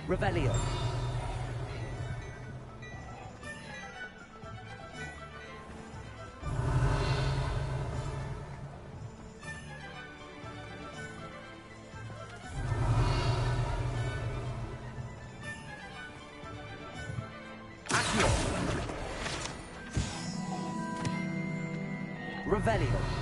Revelio. Revelio.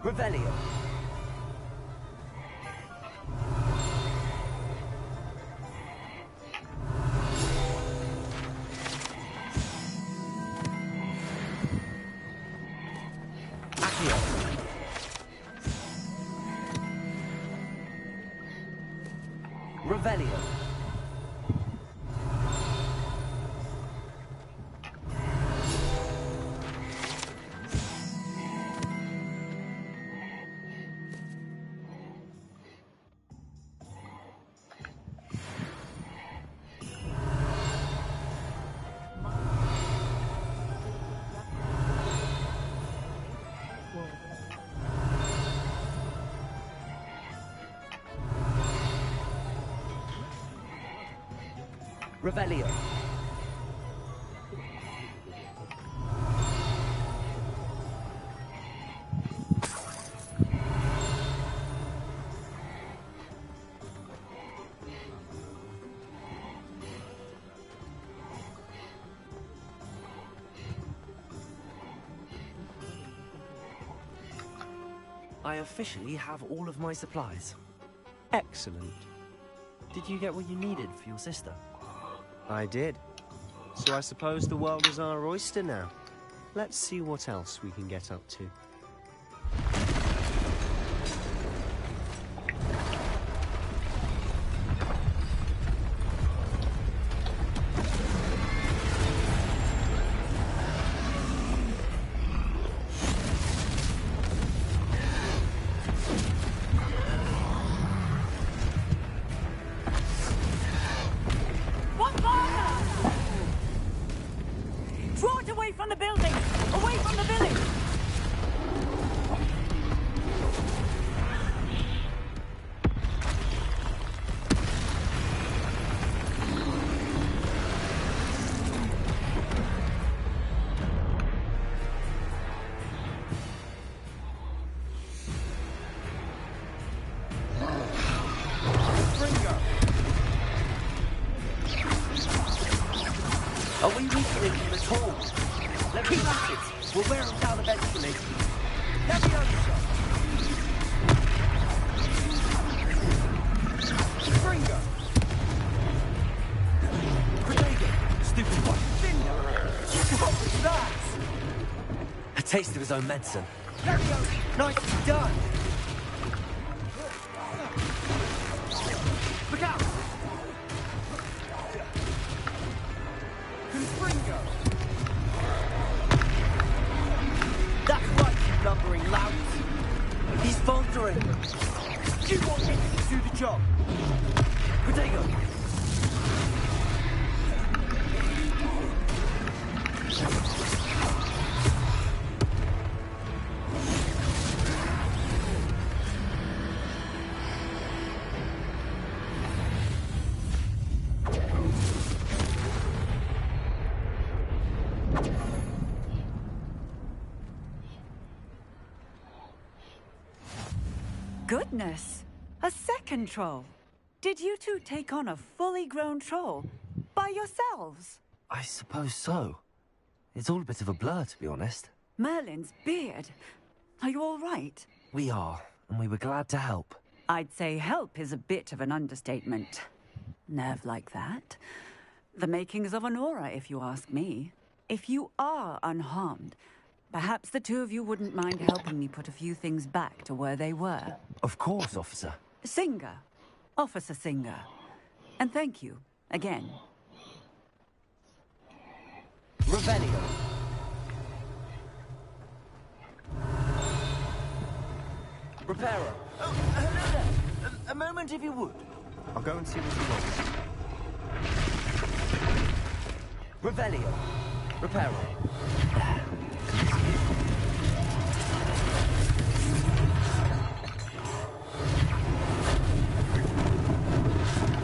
Revelio. Accio. Revelio. Revelio. I officially have all of my supplies. Excellent. Did you get what you needed for your sister? I did. So I suppose the world is our oyster now. Let's see what else we can get up to. Are we weakening them at all? Let me at it. We'll wear them down eventually. Leviosa! Springo! Grenade! Stupid one! What was that? A taste of his own medicine. Leviosa! Nicely done! Look out! That's right, you lumbering louts. He's faltering. You want him to do the job. Protego. Goodness! A second troll! Did you two take on a fully grown troll? By yourselves? I suppose so. It's all a bit of a blur, to be honest. Merlin's beard. Are you all right? We are, and we were glad to help. I'd say help is a bit of an understatement. Nerve like that. The makings of an aura, if you ask me. If you are unharmed, perhaps the two of you wouldn't mind helping me put a few things back to where they were. Of course, officer. Singer. Officer Singer. And thank you, Again. Revelio. Reparo. Oh, hello there. A moment if you would. I'll go and see what he wants. Revelio. Reparo.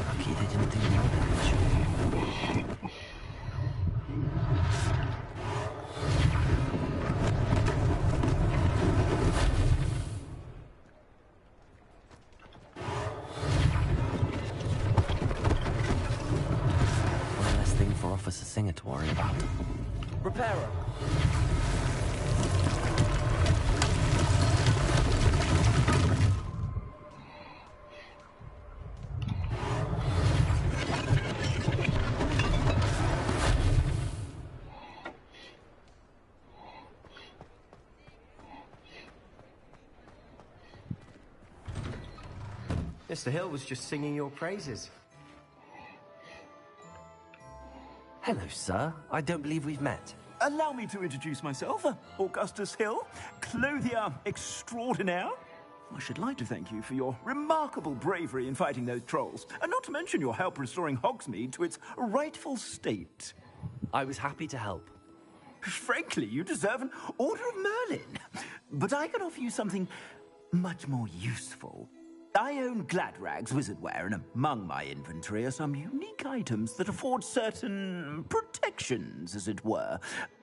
Lucky they didn't do more damage. One less thing for Officer Singer to worry about. Reparo. Mr. Hill was just singing your praises. Hello, sir. I don't believe we've met. Allow me to introduce myself, Augustus Hill, clothier extraordinaire. I should like to thank you for your remarkable bravery in fighting those trolls, and not to mention your help restoring Hogsmeade to its rightful state. I was happy to help. Frankly, you deserve an Order of Merlin. But I can offer you something much more useful. I own Gladrag's wizardware, and among my inventory are some unique items that afford certain protections, as it were.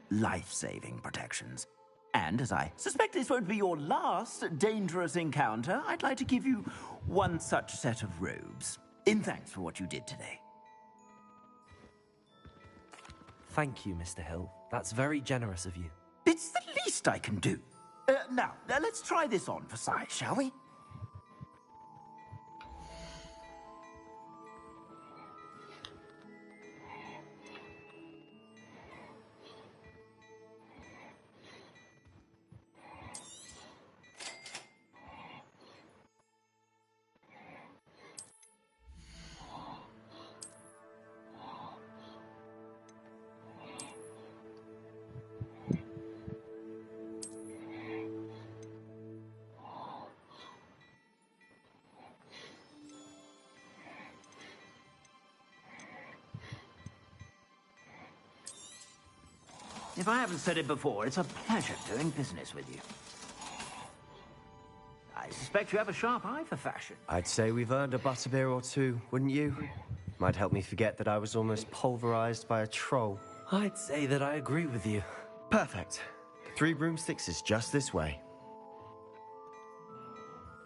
Life-saving protections. And as I suspect this won't be your last dangerous encounter, I'd like to give you one such set of robes, in thanks for what you did today. Thank you, Mr. Hill. That's very generous of you. It's the least I can do. Now, let's try this on for size, shall we? If I haven't said it before, it's a pleasure doing business with you. I suspect you have a sharp eye for fashion. I'd say we've earned a butterbeer or two, wouldn't you? Might help me forget that I was almost pulverized by a troll. I'd say that I agree with you. Perfect. 3 broomsticks is just this way.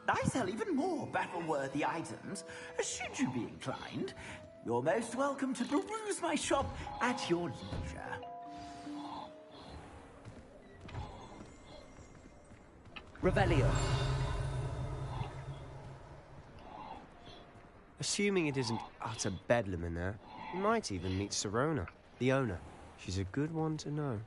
I sell even more battle-worthy items. Should you be inclined, you're most welcome to peruse my shop at your leisure. Revelio. Assuming it isn't utter bedlam in there, you might even meet Serona, the owner. She's a good one to know.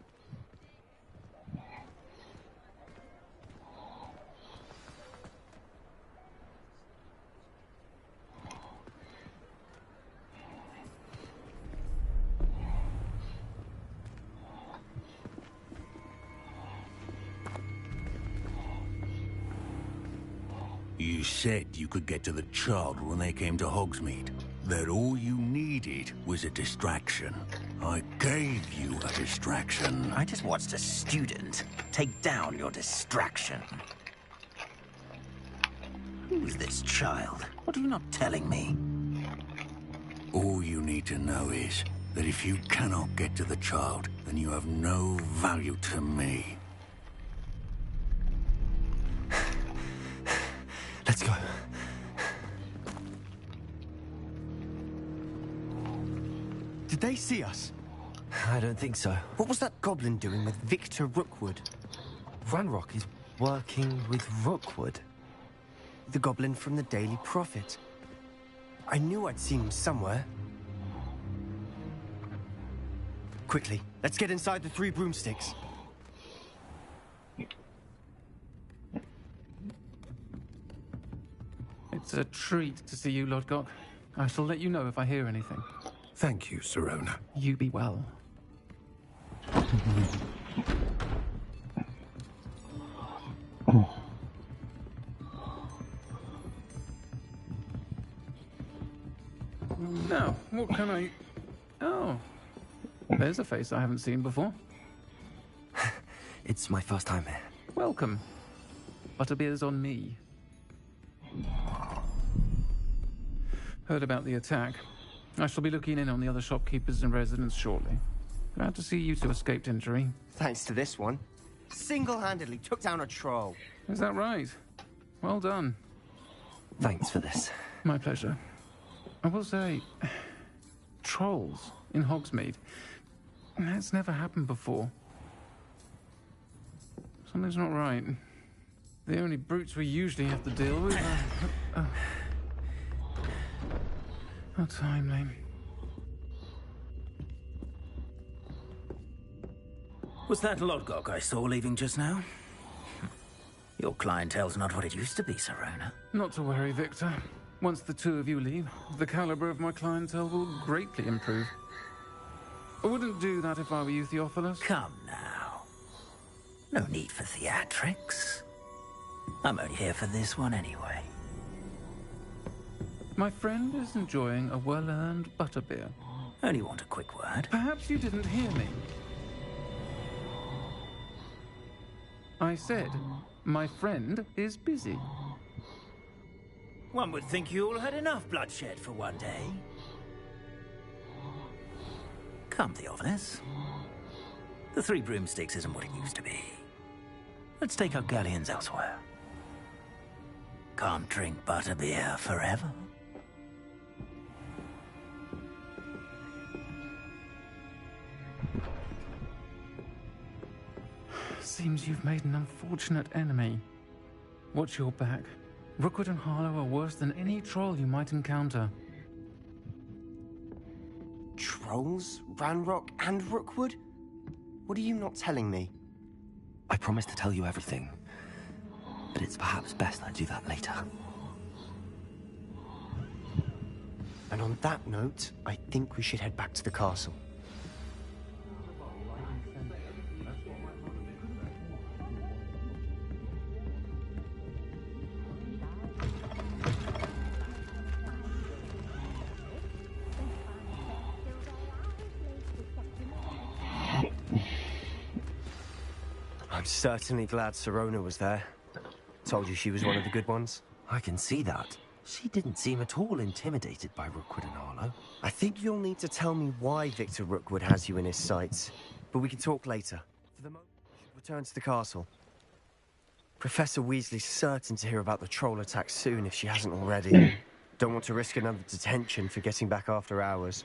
You said you could get to the child when they came to Hogsmeade. That all you needed was a distraction. I gave you a distraction. I just watched a student take down your distraction. Who's this child? What are you not telling me? All you need to know is that if you cannot get to the child, then you have no value to me. Let's go. Did they see us? I don't think so. What was that goblin doing with Victor Rookwood? Ranrock is working with Rookwood. The goblin from the Daily Prophet. I knew I'd seen him somewhere. Quickly, let's get inside the 3 broomsticks. It's a treat to see you, Lodgok. I shall let you know if I hear anything. Thank you, Sirona. You be well. Now, what can I... Oh, there's a face I haven't seen before. It's my first time here. Welcome. Butterbeer's on me. Heard about the attack. I shall be looking in on the other shopkeepers and residents shortly. Glad to see you two escaped injury. Thanks to this one. Single-handedly took down a troll. Is that right? Well done. Thanks for this. My pleasure. I will say, trolls in Hogsmeade. That's never happened before. Something's not right. The only brutes we usually have to deal with are... How timely. Was that Lodgok I saw leaving just now? Your clientele's not what it used to be, Sirona. Not to worry, Victor. Once the two of you leave, the caliber of my clientele will greatly improve. I wouldn't do that if I were you, Theophilus. Come now. No need for theatrics. I'm only here for this one anyway. My friend is enjoying a well-earned butterbeer. Only want a quick word. Perhaps you didn't hear me. I said, my friend is busy. One would think you all had enough bloodshed for one day. Come, Theophilus. The Three Broomsticks isn't what it used to be. Let's take our galleons elsewhere. Can't drink butterbeer forever. Seems you've made an unfortunate enemy. Watch your back. Rookwood and Harlow are worse than any troll you might encounter. Trolls? Ranrock and Rookwood? What are you not telling me? I promised to tell you everything, but it's perhaps best I do that later. And on that note, I think we should head back to the castle. I'm certainly glad Sirona was there. Told you she was one of the good ones. I can see that. She didn't seem at all intimidated by Rookwood and Harlow. I think you'll need to tell me why Victor Rookwood has you in his sights. But we can talk later. For the moment, we should return to the castle. Professor Weasley's certain to hear about the troll attack soon if she hasn't already. Don't want to risk another detention for getting back after hours.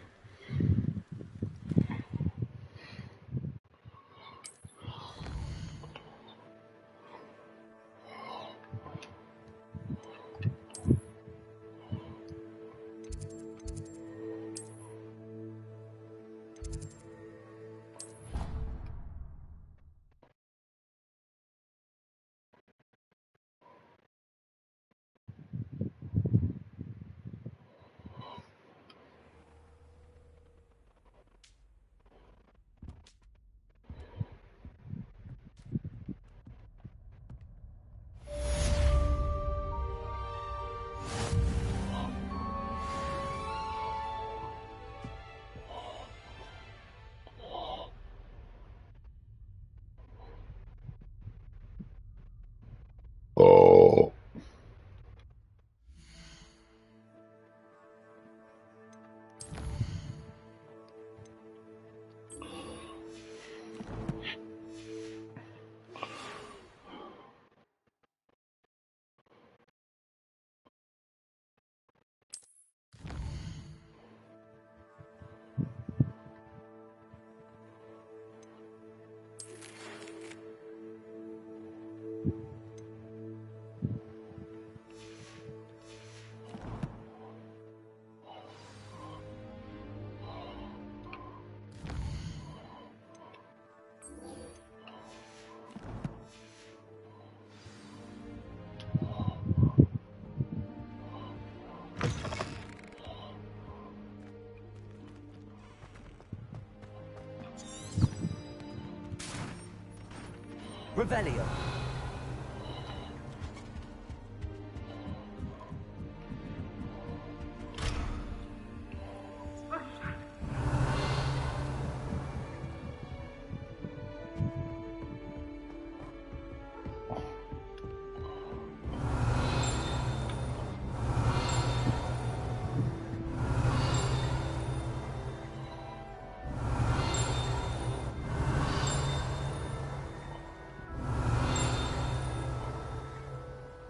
Revelio.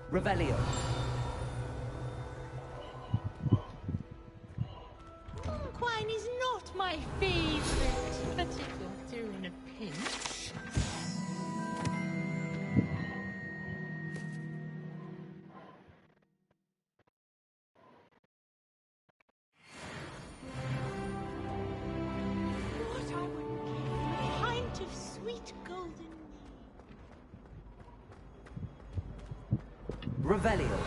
Revelio. Quine is not my favourite, but if you're through in a pinch. What I would give for a pint of sweet golden. Revelio.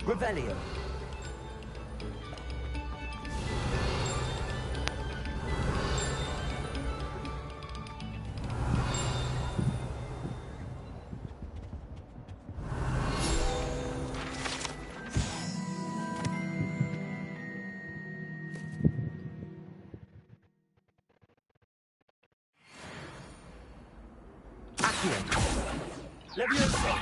Revelio. Fkin. Levioso.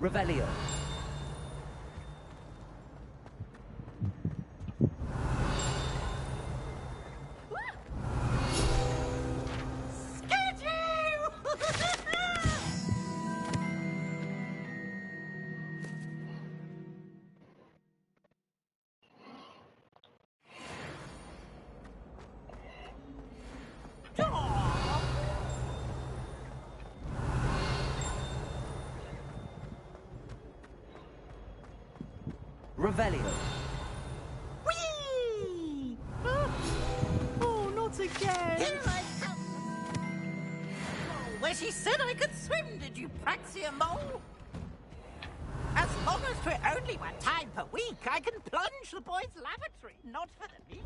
Revelio. Revelio. Whee! Oh, not again! Here I come! Oh, where she said I could swim, did you praxia mole? As long as 'twere only one time per week, I can plunge the boys' lavatory, not for the meat.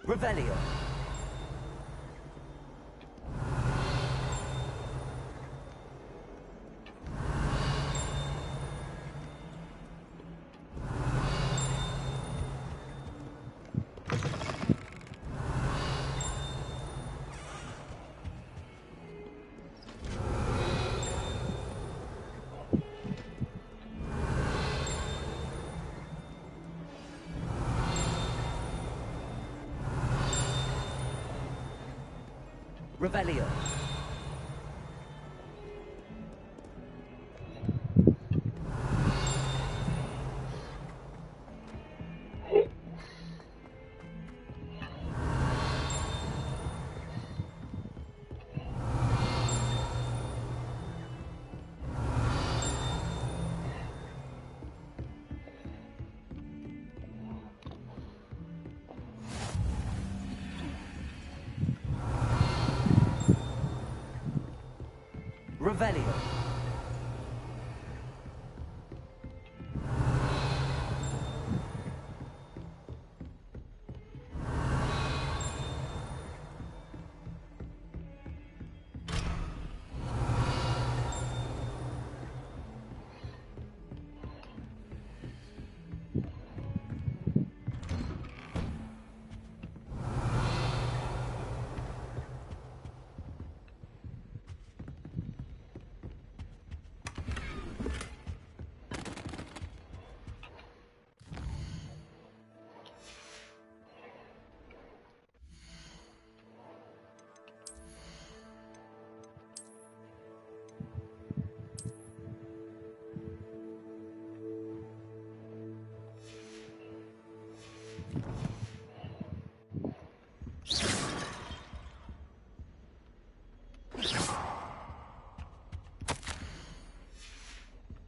Revelio. Revelio. Revelio.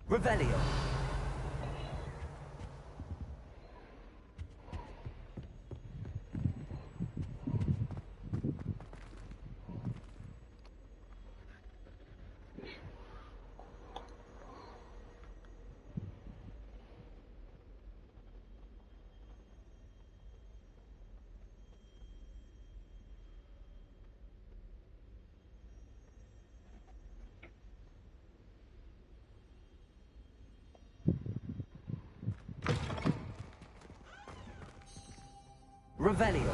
Revelio. Revelio.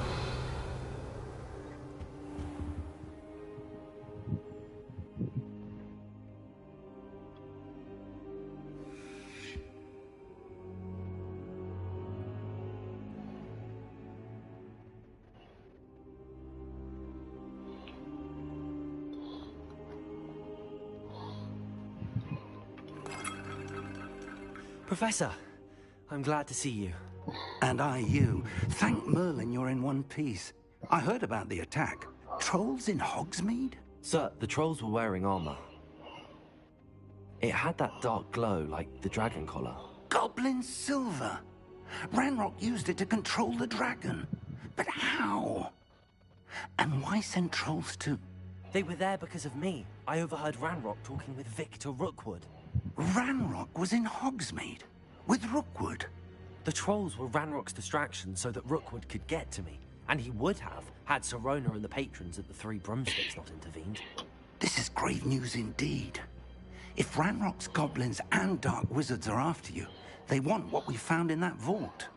Professor, I'm glad to see you. And I you. Thank Merlin you're in one piece. I heard about the attack. Trolls in Hogsmeade? Sir, the trolls were wearing armor. It had that dark glow like the dragon collar. Goblin silver! Ranrock used it to control the dragon. But how? And why send trolls to... They were there because of me. I overheard Ranrock talking with Victor Rookwood. Ranrock was in Hogsmeade? With Rookwood? The trolls were Ranrock's distraction so that Rookwood could get to me. And he would have, had Sirona and the patrons at the Three Broomsticks not intervened. This is grave news indeed. If Ranrock's goblins and dark wizards are after you, they want what we found in that vault.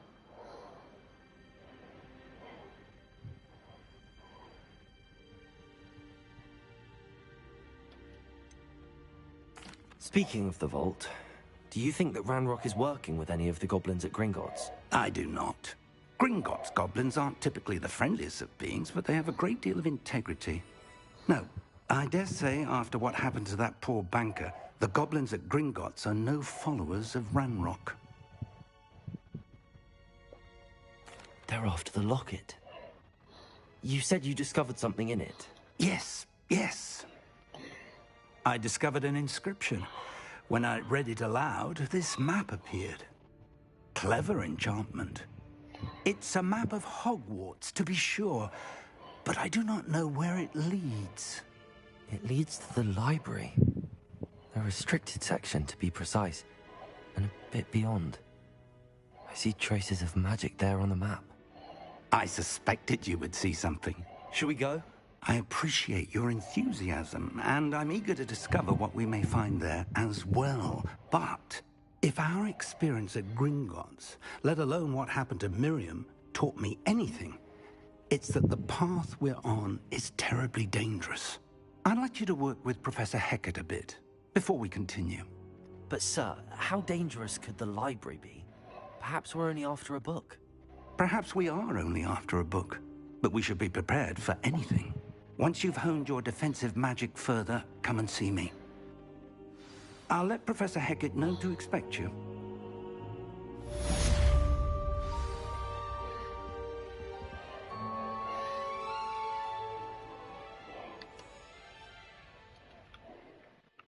Speaking of the vault, do you think that Ranrock is working with any of the goblins at Gringotts? I do not. Gringotts goblins aren't typically the friendliest of beings, but they have a great deal of integrity. No, I dare say after what happened to that poor banker, the goblins at Gringotts are no followers of Ranrock. They're after the locket. You said you discovered something in it. Yes, yes. I discovered an inscription. When I read it aloud, this map appeared. Clever enchantment. It's a map of Hogwarts, to be sure, but I do not know where it leads. It leads to the library. The restricted section, to be precise, and a bit beyond. I see traces of magic there on the map. I suspected you would see something. Shall we go? I appreciate your enthusiasm, and I'm eager to discover what we may find there as well. But if our experience at Gringotts, let alone what happened to Miriam, taught me anything, it's that the path we're on is terribly dangerous. I'd like you to work with Professor Hecat a bit before we continue. But sir, how dangerous could the library be? Perhaps we're only after a book. Perhaps we are only after a book, but we should be prepared for anything. Once you've honed your defensive magic further, come and see me. I'll let Professor Hecat know to expect you.